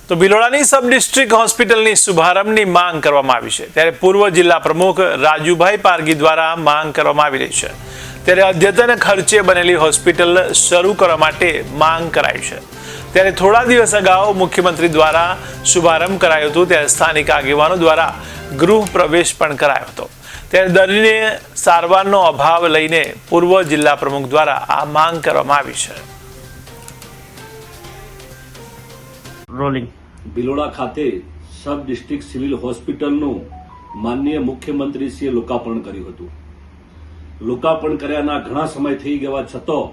તો ભિલોડાની sub district હોસ્પિટલની શુભારંભની માંગ કરવામાં આવી છે ત્યારે પૂર્વ જિલ્લા પ્રમુખ રાજુભાઈ પારગી દ્વારા માંગ કરવામાં આવી રહી છે ત્યારે અદ્યતન ખર્ચે બનેલી હોસ્પિટલ શરૂ કરવા માટે માંગ કરાઈ છે ત્યારે થોડા દિવસ અગાઉ મુખ્યમંત્રી દ્વારા શુભારંભ કરાયો હતો ત્યારે સ્થાનિક આગેવાનો દ્વારા ગૃહ પ્રવેશ પણ કરાયો હતો ત્યારે દર્દીને સારવારનો અભાવ લઈને પૂર્વ જિલ્લા પ્રમુખ દ્વારા આ માંગ કરવામાં આવી છે। રોલિંગ ભિલોડા ખાતે સબ ડિસ્ટ્રિક્ટ સિવિલ હોસ્પિટલનું માનનીય મુખ્યમંત્રીશ્રીએ લોકાર્પણ કર્યું હતું। લોકાર્પણ કર્યાના ઘણા સમય થઈ ગયા છતાં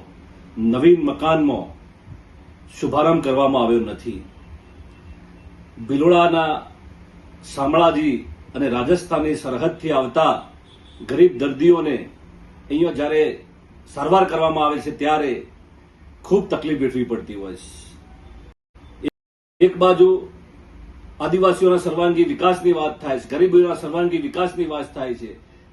નવીન મકાનમાં શુભારંભ કરવામાં આવ્યો નથી। ભિલોડાના શામળાજી અને રાજસ્થાનની સરહદથી આવતા ગરીબ દર્દીઓને અહીંયા જ્યારે સારવાર કરવામાં આવે છે ત્યારે ખૂબ તકલીફ વેઠવી પડતી હોય છે। એક બાજુ આદિવાસીઓના સર્વાંગી વિકાસની વાત થાય છે, ગરીબોના સર્વાંગી વિકાસની વાત થાય છે,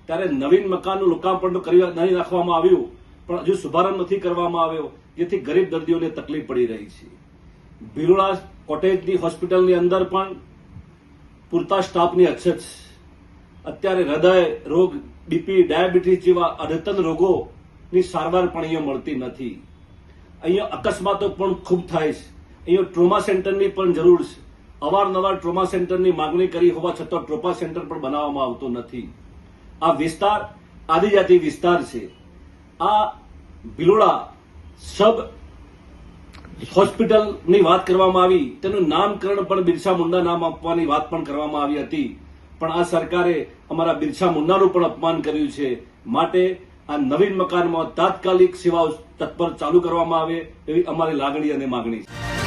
ત્યારે નવીન મકાનનું લોકાર્પણ નહીં નાખવામાં આવ્યું પણ હજુ શુભારંભ નથી કરવામાં આવ્યો, જેથી ગરીબ દર્દીઓને તકલીફ પડી રહી છે। ભિલોડા કોટેજની હોસ્પિટલની અંદર પણ પૂરતા સ્ટાફની અછત છે। અત્યારે હૃદય રોગ, બીપી, ડાયાબિટીસ જેવા અદ્યતન રોગોની સારવાર પણ અહીંયા મળતી નથી। અહીંયા અકસ્માતો પણ ખૂબ થાય છે। અહીંયા ટ્રોમા સેન્ટરની પણ જરૂર છે। અવારનવાર ટ્રોમા સેન્ટરની માંગણી કરી હોવા છતાં ટ્રોમા સેન્ટર પણ બનાવવામાં આવતો નથી। આ વિસ્તાર આદિજાતિ વિસ્તાર છે। આ ભિલોડા સબ હોસ્પિટલની વાત કરવામાં આવી, તેનું નામકરણ પણ બિરસા મુંડા નામ આપવાની વાત પણ કરવામાં આવી હતી, પણ આ સરકારે અમારા બિરસા મુંડાનું પણ અપમાન કર્યું છે। માટે આ નવીન મકાનમાં તાત્કાલિક સેવાઓ તત્પર ચાલુ કરવામાં આવે એવી અમારી લાગણી અને માગણી છે।